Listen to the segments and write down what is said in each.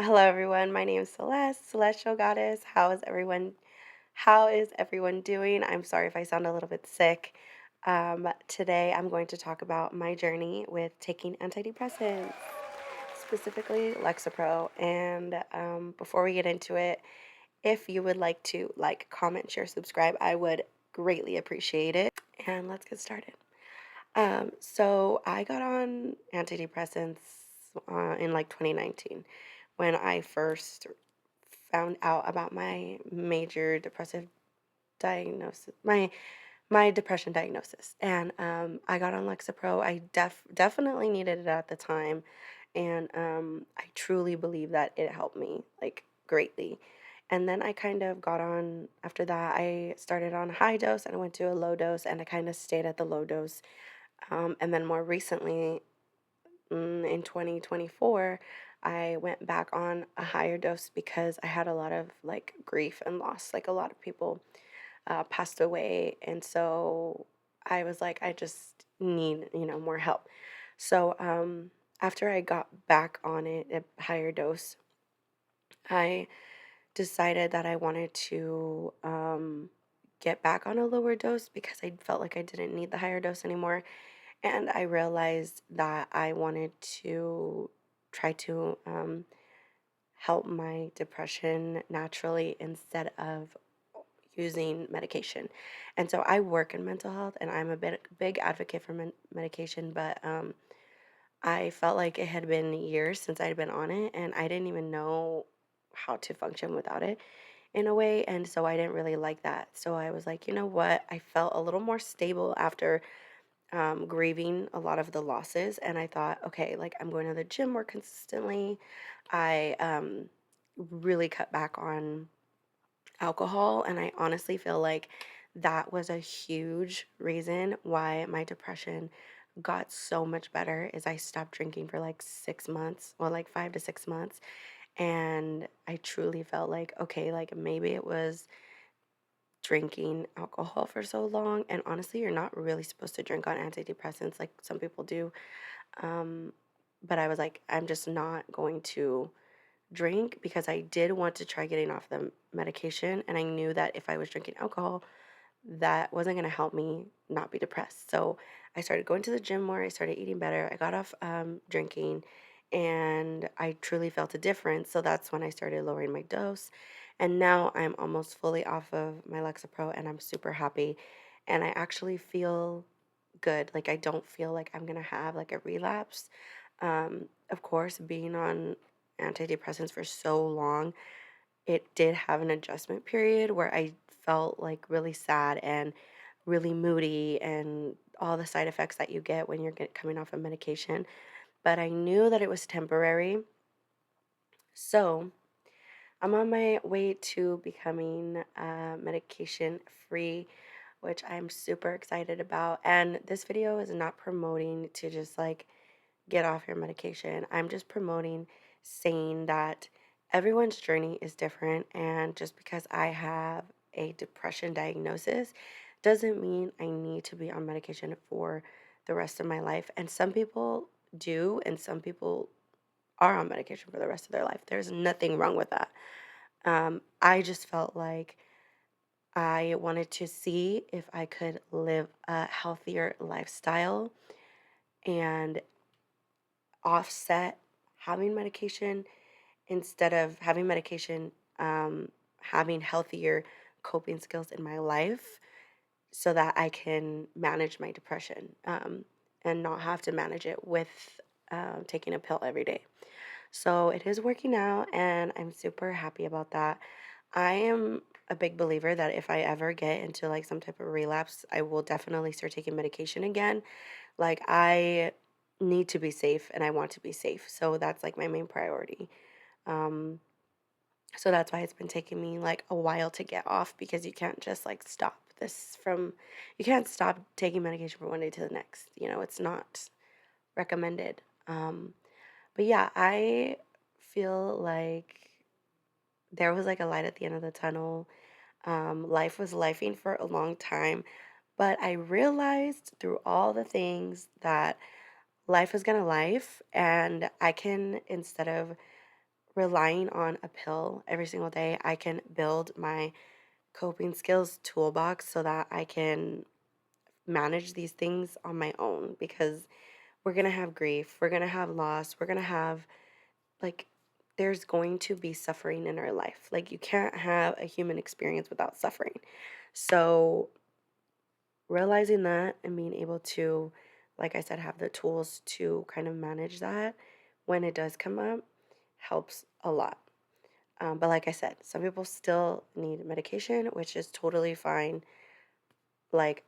Hello everyone. My name is Celeste, Celestial Goddess. How is everyone doing? I'm sorry if I sound a little bit sick. Today I'm going to talk about my journey with taking antidepressants, specifically Lexapro. And before we get into it, if you would like to comment, share, subscribe, I would greatly appreciate it. And let's get started. So I got on antidepressants in 2019 when I first found out about my major depressive diagnosis, my depression diagnosis, and I got on Lexapro. I definitely needed it at the time, and I truly believe that it helped me greatly. And then I kind of got on after that. I started on high dose and I went to a low dose, and I kind of stayed at the low dose. And then more recently, in 2024, I went back on a higher dose because I had a lot of grief and loss. Like a lot of people passed away. And so I was like, I just need, more help. So after I got back on it, a higher dose, I decided that I wanted to get back on a lower dose because I felt like I didn't need the higher dose anymore. And I realized that I wanted to try to help my depression naturally instead of using medication. And so I work in mental health and I'm a big advocate for medication, but I felt like it had been years since I'd been on it and I didn't even know how to function without it in a way. And so I didn't really like that. So I was like, you know what? I felt a little more stable after grieving a lot of the losses. And I thought, okay, like I'm going to the gym more consistently. I really cut back on alcohol. And I honestly feel like that was a huge reason why my depression got so much better is I stopped drinking for like 6 months, well, like 5 to 6 months. And I truly felt like, okay, like maybe it was drinking alcohol for so long. And honestly, you're not really supposed to drink on antidepressants like some people do. Um, but I was like, I'm just not going to drink because I did want to try getting off the medication. And I knew that if I was drinking alcohol, that wasn't going to help me not be depressed. So I started going to the gym more. I started eating better. I got off drinking and I truly felt a difference. So that's when I started lowering my dose. And now I'm almost fully off of my Lexapro and I'm super happy. And I actually feel good. Like I don't feel like I'm going to have like a relapse. Of course, being on antidepressants for so long, it did have an adjustment period where I felt like really sad and really moody and all the side effects that you get when coming off of medication. But I knew that it was temporary. So I'm on my way to becoming medication free, which I'm super excited about. And this video is not promoting to just like get off your medication. I'm just promoting saying that everyone's journey is different. And just because I have a depression diagnosis doesn't mean I need to be on medication for the rest of my life. And some people do, and some people are on medication for the rest of their life. There's nothing wrong with that. I just felt like I wanted to see if I could live a healthier lifestyle and offset having medication instead of having medication, having healthier coping skills in my life so that I can manage my depression and not have to manage it with taking a pill every day. So it is working out, and I'm super happy about that. I am a big believer that if I ever get into like some type of relapse, I will definitely start taking medication again. Like I need to be safe and I want to be safe. So that's like my main priority. Um, so that's why it's been taking me like a while to get off because you can't just like you can't stop taking medication from one day to the next. It's not recommended. But yeah, I feel like there was like a light at the end of the tunnel. Life was lifing for a long time, but I realized through all the things that life is gonna life, and I can, instead of relying on a pill every single day, I can build my coping skills toolbox so that I can manage these things on my own because we're going to have grief, we're going to have loss, we're going to have like there's going to be suffering in our life. Like you can't have a human experience without suffering. So realizing that and being able to, like I said, have the tools to kind of manage that when it does come up helps a lot. But like I said, some people still need medication, which is totally fine. Like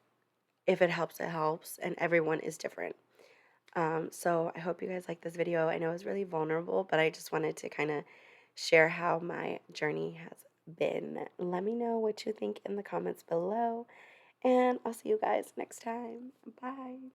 if it helps, it helps, and everyone is different. So I hope you guys like this video. I know it's really vulnerable, but I just wanted to kind of share how my journey has been. Let me know what you think in the comments below, and I'll see you guys next time. Bye.